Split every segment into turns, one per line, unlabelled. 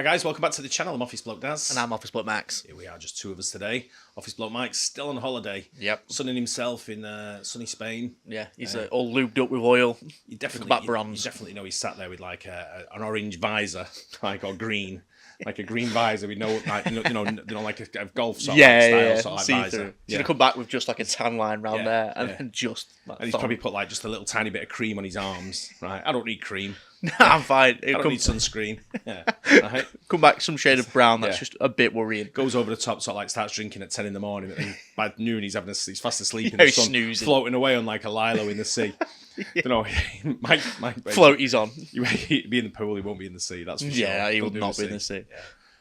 Hi guys, welcome back to the channel. I'm Office Bloke Daz.
And I'm Office Bloke Max.
Here we are, just two of us today. Office Bloke Mike's still on holiday.
Yep.
Sunning himself in sunny Spain.
Yeah, he's all lubed up with oil.
You definitely,
back bronze.
You definitely know he's sat there with like an orange visor, like or green, like a green visor with no, like like a golf sort of style sort of like visor.
He's gonna come back with just like a tan line round there, and then just. Like,
and he's probably put like just a little tiny bit of cream on his arms. Right, I don't need cream.
No, I'm fine.
I don't need sunscreen. Yeah, right.
Come back some shade of brown. That's just a bit worrying.
Goes over the top, sort of like starts drinking at 10 in the morning, and by noon he's fast asleep in
Yeah,
the sun,
snoozing.
floating away on like a lilo in the sea. You know, Mike,
Floaties on.
He'd be in the pool. He won't be in the sea. That's for sure.
Yeah, he would not be in the sea.
Yeah.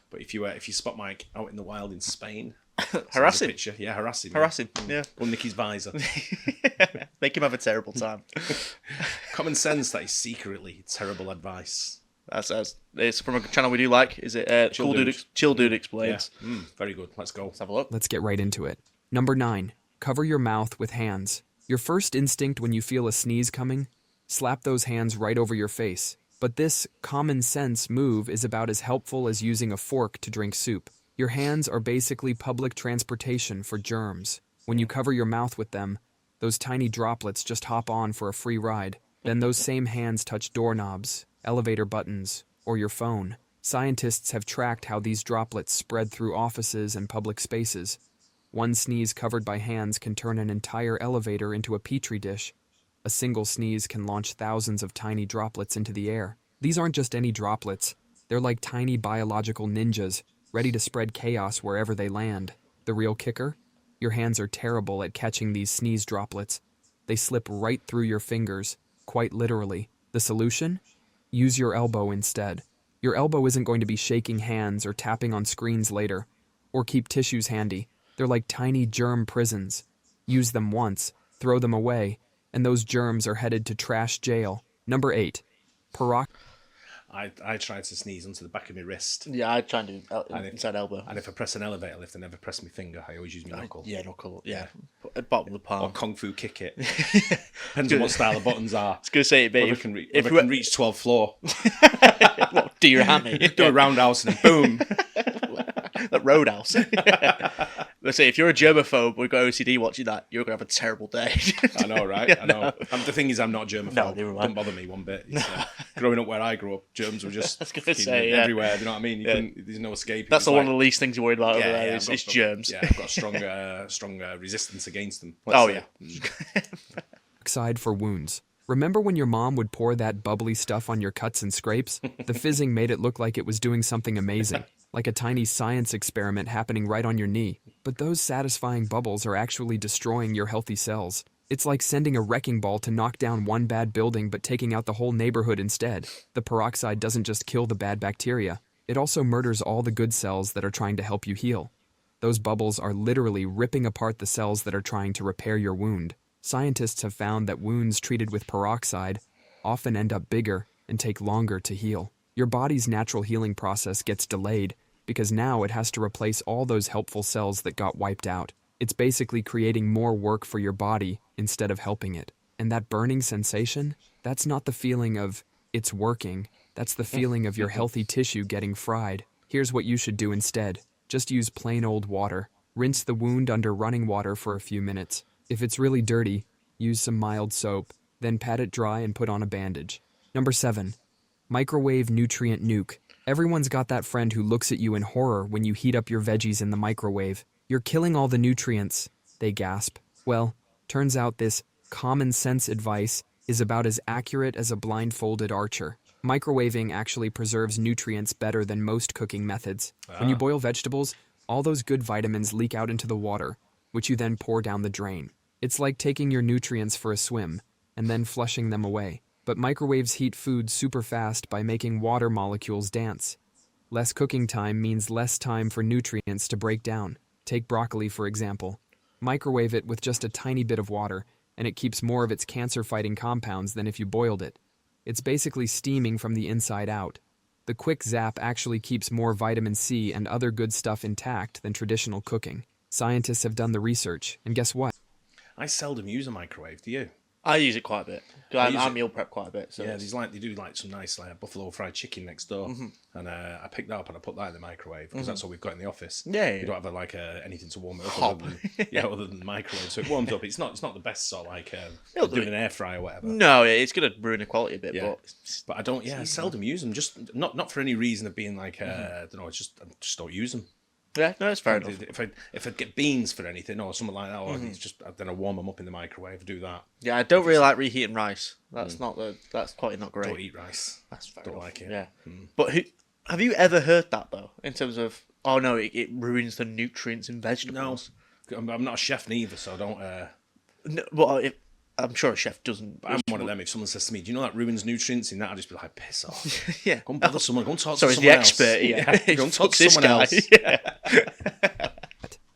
But if you spot Mike out in the wild in Spain,
harass him.
Picture. Yeah, harass him.
Harass him. Yeah.
Go nick his visor.
Make him have a terrible time.
Common sense, that is secretly terrible advice.
It's from a channel we do like. Is it Chill Dude Explains?
Yeah. Very good. Let's go.
Let's have a look.
Let's get right into it. Number 9. Cover your mouth with hands. Your first instinct when you feel a sneeze coming? Slap those hands right over your face. But this common sense move is about as helpful as using a fork to drink soup. Your hands are basically public transportation for germs. When you cover your mouth with them, those tiny droplets just hop on for a free ride. Then those same hands touch doorknobs, elevator buttons, or your phone. Scientists have tracked how these droplets spread through offices and public spaces. One sneeze covered by hands can turn an entire elevator into a petri dish. A single sneeze can launch thousands of tiny droplets into the air. These aren't just any droplets. They're like tiny biological ninjas, ready to spread chaos wherever they land. The real kicker? Your hands are terrible at catching these sneeze droplets. They slip right through your fingers, quite literally. The solution? Use your elbow instead. Your elbow isn't going to be shaking hands or tapping on screens later. Or keep tissues handy. They're like tiny germ prisons. Use them once, throw them away, and those germs are headed to trash jail. Number 8.
I tried to sneeze onto the back of my wrist.
Yeah, I try and do inside elbow.
And if I press an elevator lift, I never press my finger. I always use my knuckle.
Yeah, knuckle. Yeah. Bottom of the palm.
Or Kung Fu kick it. Depends on what style the buttons are.
I was going to say, babe.
If I can reach 12th floor.
Do your hammy.
Do a roundhouse and then boom.
That roadhouse. Let's say if you're a germaphobe, we've got OCD watching that, you're going to have a terrible day.
I know, right? I know. The thing is, I'm not germaphobe.
No, never mind.
Don't bother me one bit. Growing up where I grew up, germs were just everywhere. You know what I mean? There's no escape.
That's one of the least things you're worried about over there is germs.
Yeah, I've got a stronger resistance against them.
Peroxide for wounds. Remember when your mom would pour that bubbly stuff on your cuts and scrapes? The fizzing made it look like it was doing something amazing, like a tiny science experiment happening right on your knee. But those satisfying bubbles are actually destroying your healthy cells. It's like sending a wrecking ball to knock down one bad building but taking out the whole neighborhood instead. The peroxide doesn't just kill the bad bacteria, it also murders all the good cells that are trying to help you heal. Those bubbles are literally ripping apart the cells that are trying to repair your wound. Scientists have found that wounds treated with peroxide often end up bigger and take longer to heal. Your body's natural healing process gets delayed because now it has to replace all those helpful cells that got wiped out. It's basically creating more work for your body instead of helping it. And that burning sensation, that's not the feeling of it's working. That's the feeling of your healthy tissue getting fried. Here's what you should do instead. Just use plain old water. Rinse the wound under running water for a few minutes. If it's really dirty, use some mild soap, then pat it dry and put on a bandage. Number 7. Microwave nutrient nuke. Everyone's got that friend who looks at you in horror when you heat up your veggies in the microwave. You're killing all the nutrients, they gasp. Well, turns out this common sense advice is about as accurate as a blindfolded archer. Microwaving actually preserves nutrients better than most cooking methods. When you boil vegetables, all those good vitamins leak out into the water, which you then pour down the drain. It's like taking your nutrients for a swim and then flushing them away. But microwaves heat food super fast by making water molecules dance. Less cooking time means less time for nutrients to break down. Take broccoli, for example. Microwave it with just a tiny bit of water, and it keeps more of its cancer-fighting compounds than if you boiled it. It's basically steaming from the inside out. The quick zap actually keeps more vitamin C and other good stuff intact than traditional cooking. Scientists have done the research, and guess what?
I seldom use a microwave, do you?
I use it quite a bit. I meal prep quite a bit. So
yeah, they do like some nice buffalo fried chicken next door, and I picked that up and I put that in the microwave because that's all we've got in the office.
Yeah.
We don't have anything to warm it up
Hob.
other than the microwave. So it warms up. It's not the best sort
It'll
doing
do
an air fryer or whatever.
No, it's gonna ruin the quality a bit.
Yeah. But I don't. Yeah, I seldom use them. Just not for any reason of being like I don't know. I just don't use them.
Yeah, no, it's fair enough.
If I get beans for anything or something like that, or it's just then I warm them up in the microwave. Do that.
Yeah, I don't really like reheating rice. That's that's quite not great.
Don't eat rice.
That's fair
Don't
enough.
like it.
Yeah, but have you ever heard that though? In terms of it ruins the nutrients in vegetables.
No, I'm not a chef neither, so I don't.
No, well, I'm sure a chef doesn't.
I'm one of them. If someone says to me, "Do you know that ruins nutrients?" In that, I'll just be like, "Piss off."
Yeah,
Go and bother someone. Go and talk
so
to
he's
someone
the
else.
expert. Yeah,
Go and talk to
this
someone
guy.
else.
Yeah.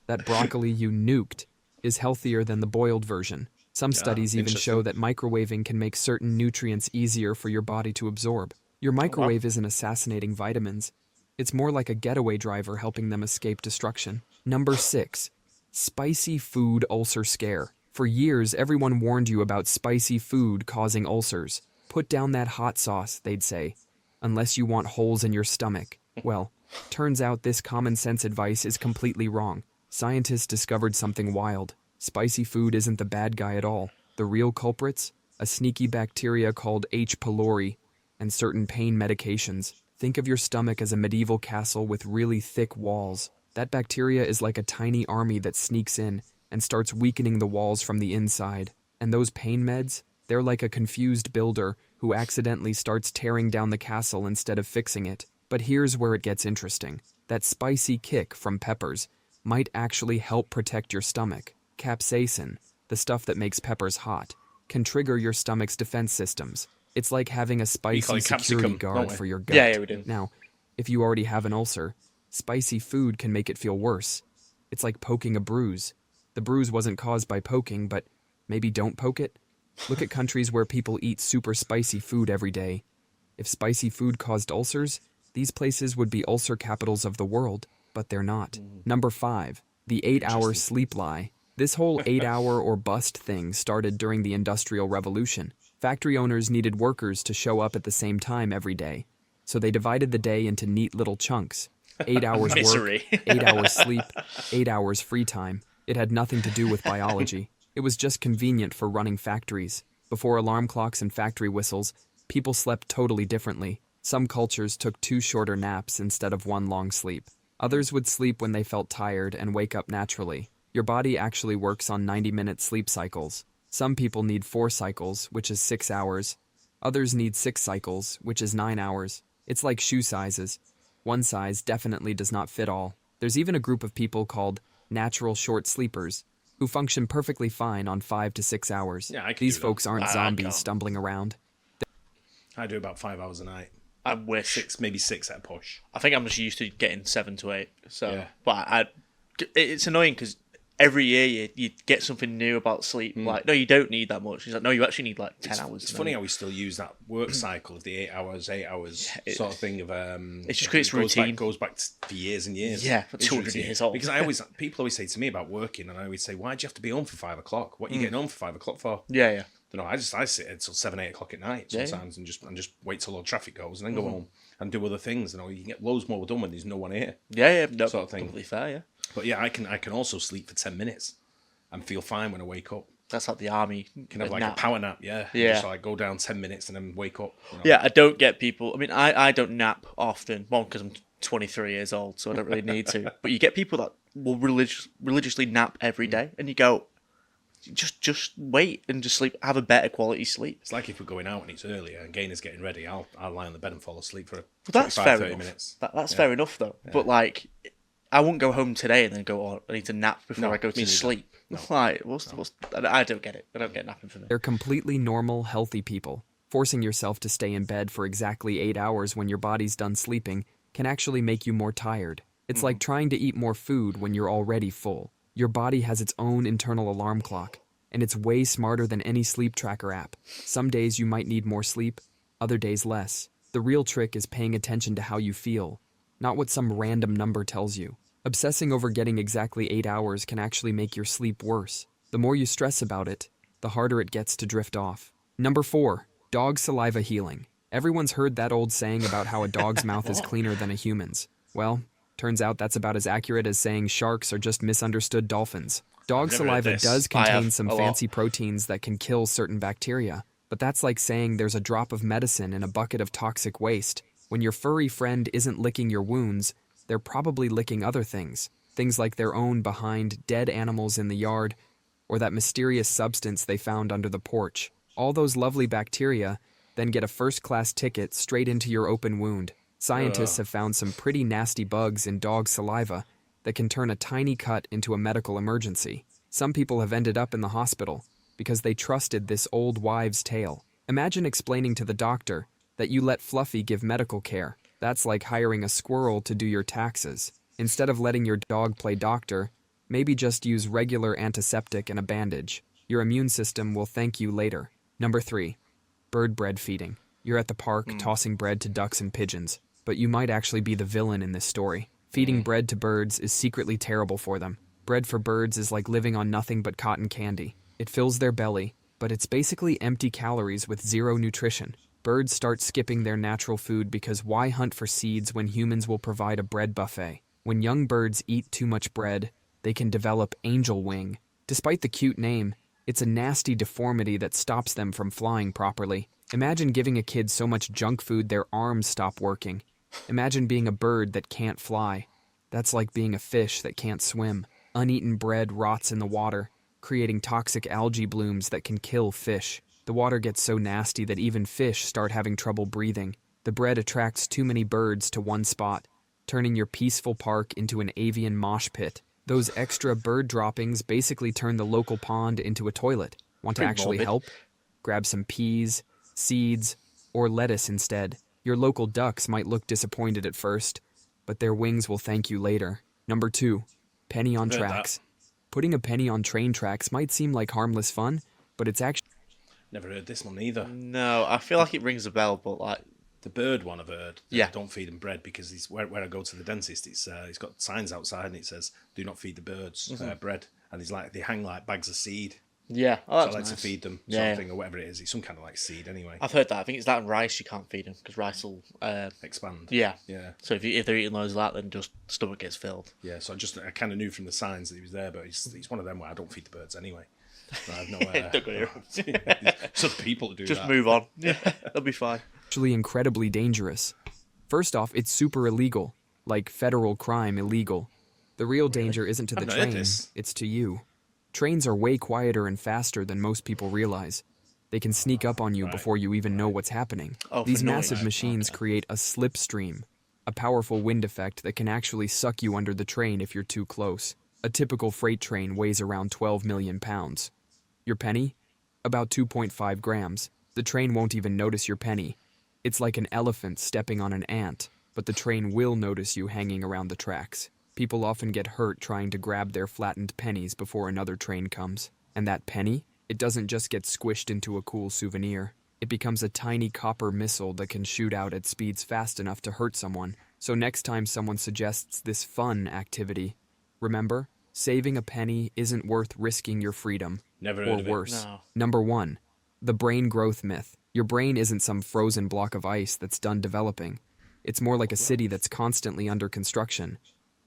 That broccoli you nuked is healthier than the boiled version. Some studies even show that microwaving can make certain nutrients easier for your body to absorb. Your microwave isn't assassinating vitamins. It's more like a getaway driver helping them escape destruction. Number 6. Spicy food ulcer scare. For years, everyone warned you about spicy food causing ulcers. Put down that hot sauce, they'd say, unless you want holes in your stomach. Well, turns out this common sense advice is completely wrong. Scientists discovered something wild. Spicy food isn't the bad guy at all. The real culprits? A sneaky bacteria called H. pylori and certain pain medications. Think of your stomach as a medieval castle with really thick walls. That bacteria is like a tiny army that sneaks in and starts weakening the walls from the inside. And those pain meds? They're like a confused builder who accidentally starts tearing down the castle instead of fixing it. But here's where it gets interesting. That spicy kick from peppers might actually help protect your stomach. Capsaicin, the stuff that makes peppers hot, can trigger your stomach's defense systems. It's like having a spicy security guard for your gut.
Yeah, we do.
Now, if you already have an ulcer, spicy food can make it feel worse. It's like poking a bruise. The bruise wasn't caused by poking, but maybe don't poke it. Look at countries where people eat super spicy food every day. If spicy food caused ulcers, these places would be ulcer capitals of the world, but they're not. Number 5, the 8-hour sleep lie. This whole 8-hour or bust thing started during the Industrial Revolution. Factory owners needed workers to show up at the same time every day, so they divided the day into neat little chunks. 8 hours work, 8 hours sleep, 8 hours free time. It had nothing to do with biology. It was just convenient for running factories. Before alarm clocks and factory whistles, people slept totally differently. Some cultures took 2 shorter naps instead of 1 long sleep. Others would sleep when they felt tired and wake up naturally. Your body actually works on 90-minute sleep cycles. Some people need 4 cycles, which is 6 hours. Others need 6 cycles, which is 9 hours. It's like shoe sizes. One size definitely does not fit all. There's even a group of people called natural short sleepers who function perfectly fine on 5 to 6 hours.
Yeah,
These folks aren't zombies stumbling around.
I do about 5 hours a night.
I wish.
Maybe 6 at a push.
I think I'm just used to getting 7 to 8. So,
Yeah.
but it's annoying because every year you get something new about sleep. Like, no, you don't need that much. He's like, no, you actually need like 10 hours.
It's funny how we still use that work cycle of the 8 hours sort of thing of.
It's just 'cause it's routine.
Goes back for years and years.
Yeah, for
It's
200
routine.
years old.
Because people always say to me about working, and I always say, why do you have to be home for 5 o'clock? What are you getting home for 5 o'clock for?
Yeah, yeah.
You know, I sit until 7, 8 o'clock at night sometimes and just wait till all traffic goes and then go home and do other things. You know, you can get loads more done when there's no one here.
Yeah, no,
sort of thing.
completely fair, yeah.
But yeah, I can also sleep for 10 minutes and feel fine when I wake up.
That's like the army.
Can have like
nap.
a power nap, yeah.
Yeah.
Just like go down 10 minutes and then wake up. You know?
Yeah, I don't get people. I mean, I don't nap often. One, because I'm 23 years old, so I don't really need to. But you get people that will religiously nap every day, and you go, just wait and just sleep. Have a better quality sleep.
It's like if we're going out and it's earlier and Gainer's getting ready, I'll lie on the bed and fall asleep for
That's
25,
fair
30
enough.
minutes.
That's fair enough, though. Yeah. But like, I won't go home today and then go, oh, I need to nap before I go to sleep. No. Like, I don't get it. I don't get napping for me.
They're completely normal, healthy people. Forcing yourself to stay in bed for exactly 8 hours when your body's done sleeping can actually make you more tired. It's like trying to eat more food when you're already full. Your body has its own internal alarm clock, and it's way smarter than any sleep tracker app. Some days you might need more sleep, other days less. The real trick is paying attention to how you feel, not what some random number tells you. Obsessing over getting exactly 8 hours can actually make your sleep worse. The more you stress about it, the harder it gets to drift off. Number 4, dog saliva healing. Everyone's heard that old saying about how a dog's mouth is cleaner than a human's. Well, turns out that's about as accurate as saying sharks are just misunderstood dolphins. Dog saliva does contain some fancy proteins that can kill certain bacteria, but that's like saying there's a drop of medicine in a bucket of toxic waste. When your furry friend isn't licking your wounds, they're probably licking other things. Things like their own behind, dead animals in the yard, or that mysterious substance they found under the porch. All those lovely bacteria then get a first-class ticket straight into your open wound. Scientists have found some pretty nasty bugs in dog saliva that can turn a tiny cut into a medical emergency. Some people have ended up in the hospital because they trusted this old wives' tale. Imagine explaining to the doctor that you let Fluffy give medical care. That's like hiring a squirrel to do your taxes. Instead of letting your dog play doctor, maybe just use regular antiseptic and a bandage. Your immune system will thank you later. Number 3, bird bread feeding. You're at the park tossing bread to ducks and pigeons, but you might actually be the villain in this story. Feeding bread to birds is secretly terrible for them. Bread for birds is like living on nothing but cotton candy. It fills their belly, but it's basically empty calories with zero nutrition. Birds start skipping their natural food because why hunt for seeds when humans will provide a bread buffet? When young birds eat too much bread, they can develop angel wing. Despite the cute name, it's a nasty deformity that stops them from flying properly. Imagine giving a kid so much junk food their arms stop working. Imagine being a bird that can't fly. That's like being a fish that can't swim. Uneaten bread rots in the water, creating toxic algae blooms that can kill fish. The water gets so nasty that even fish start having trouble breathing. The bread attracts too many birds to one spot, turning your peaceful park into an avian mosh pit. Those extra bird droppings basically turn the local pond into a toilet. Want to actually help? Grab some peas, seeds, or lettuce instead. Your local ducks might look disappointed at first, but their wings will thank you later. Number 2, penny on tracks. Putting a penny on train tracks might seem like harmless fun, but it's actually...
Never heard this one either.
No, I feel like it rings a bell, but like...
The bird one I've heard.
Yeah.
Don't feed him bread because he's where I go to the dentist. He's got signs outside and it says, "Do not feed the birds bread." And he's like, they hang like bags of seed.
Yeah,
So I like to feed them, sort of thing, or whatever it is. It's some kind of like seed anyway.
I've heard that. I think it's that and rice you can't feed them because rice will
Expand.
Yeah.
Yeah.
So if they're eating loads of that, then just stomach gets filled.
Yeah. So I kind of knew from the signs that he was there, but he's one of them where I don't feed the birds anyway. I have no.
Don't go near
Some people do
just
that.
move on. Yeah, they'll be fine.
actually incredibly dangerous. First off, it's super illegal, like federal crime illegal. The real danger isn't to the train, it's to you. Trains are way quieter and faster than most people realize. They can sneak up on you before you even know what's happening. These massive machines create a slipstream, a powerful wind effect that can actually suck you under the train if you're too close. A typical freight train weighs around 12 million pounds. Your penny? About 2.5 grams. The train won't even notice your penny. It's like an elephant stepping on an ant, but the train will notice you hanging around the tracks. People often get hurt trying to grab their flattened pennies before another train comes. And that penny? It doesn't just get squished into a cool souvenir. It becomes a tiny copper missile that can shoot out at speeds fast enough to hurt someone. So next time someone suggests this fun activity, remember, saving a penny isn't worth risking your freedom.
Never heard
or
of it.
worse.
No.
Number 1, the brain growth myth. Your brain isn't some frozen block of ice that's done developing. It's more like a city that's constantly under construction.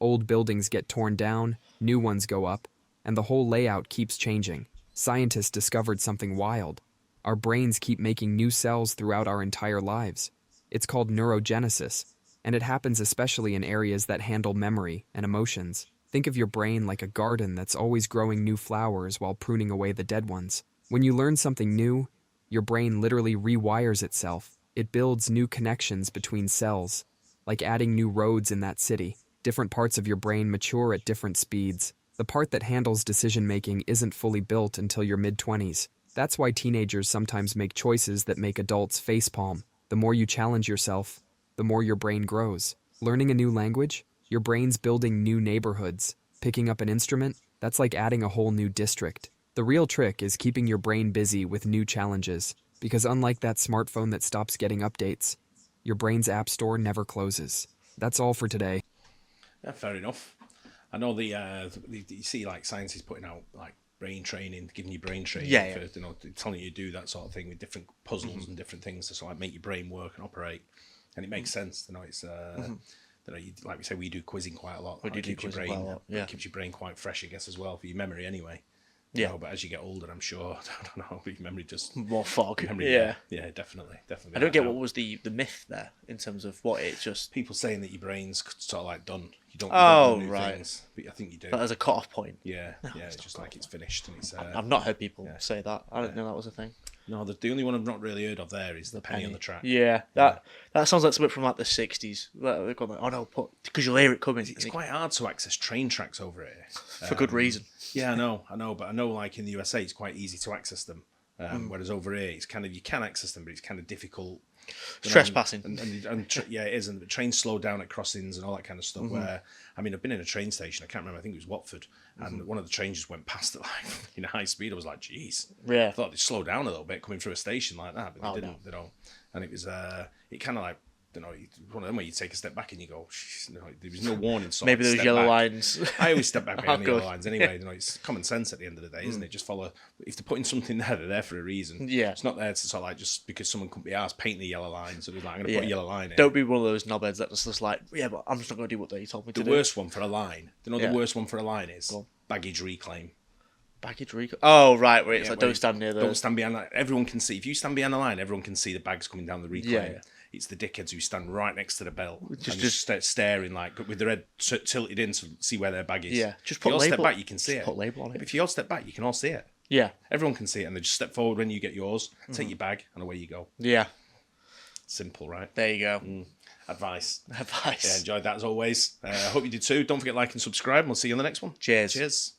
Old buildings get torn down, new ones go up, and the whole layout keeps changing. Scientists discovered something wild. Our brains keep making new cells throughout our entire lives. It's called neurogenesis, and it happens especially in areas that handle memory and emotions. Think of your brain like a garden that's always growing new flowers while pruning away the dead ones. When you learn something new, your brain literally rewires itself. It builds new connections between cells, like adding new roads in that city. Different parts of your brain mature at different speeds. The part that handles decision-making isn't fully built until your mid-20s. That's why teenagers sometimes make choices that make adults facepalm. The more you challenge yourself, the more your brain grows. Learning a new language? Your brain's building new neighborhoods. Picking up an instrument? That's like adding a whole new district. The real trick is keeping your brain busy with new challenges, because unlike that smartphone that stops getting updates, your brain's app store never closes. That's all for today.
Yeah, fair enough. I know you see like scientists putting out like brain training, giving you brain training
Yeah,
for, you know, telling you to do that sort of thing with different puzzles and different things to sort of like make your brain work and operate. And it makes sense, you know, it's, you know, like we say, we do quizzing quite a lot.
We do quizzing quite a lot, yeah.
It keeps your brain quite fresh, I guess, as well, for your memory anyway.
Yeah.
You know, but as you get older, I'm sure, I don't know, your memory just...
More fog.
Memory,
yeah.
Yeah, definitely.
I don't get what was the myth there in terms of what it just...
People saying that your brain's sort of like done. You don't do new things, but I think you do.
But as a cut-off point.
Yeah, it's just like it's finished. And it's,
I've not heard people say that. I didn't know that was a thing.
No, the only one I've not really heard of there is the penny on the track.
Yeah, that sounds like something from like the 60s. They've gone like, oh no, because you'll hear it coming.
It's quite hard to access train tracks over here.
For good reason.
Yeah, I know, but I know like in the USA it's quite easy to access them. Whereas over here it's kind of, you can access them, but it's kind of difficult.
Trespassing.
Yeah, it is. And the trains slow down at crossings and all that kind of stuff. Where, I mean, I've been in a train station, I can't remember, I think it was Watford, and one of the trains just went past at like, you know, high speed. I was like, geez.
Yeah.
I thought they'd slow down a little bit coming through a station like that, but they didn't, you know. And it was, it kind of like, you know, one of them where you take a step back and you go, no, there was no warning sign.
Maybe those yellow lines.
I always step back behind the yellow lines anyway. You know, it's common sense at the end of the day, isn't it? Just follow. If they're putting something there, they're there for a reason.
Yeah.
It's not there to sort of like just because someone couldn't be asked painting the yellow line. So they're like, I'm going to put a yellow line in.
Don't be one of those knobheads that's just like, yeah, but I'm just not going to do what they told me to do.
The worst one for a line. You know, the worst one for a line is baggage reclaim.
Baggage reclaim. Oh, right. Where it's like, don't stand near the...
Don't stand behind that. Everyone can see. If you stand behind the line, everyone can see the bags coming down the reclaim.
Yeah.
It's the dickheads who stand right next to the belt
Just
staring like with their head tilted in to see where their bag is.
Yeah, just
if
put
you all
label.
Step back, you can see
just
it.
Put label on it.
If you all step back, you can all see it.
Yeah,
everyone can see it, and they just step forward when you get yours, take your bag, and away you go.
Yeah,
simple, right?
There you go.
Advice.
Advice.
Yeah, enjoyed that as always. I hope you did too. Don't forget to like and subscribe, and we'll see you on the next one.
Cheers.
Cheers.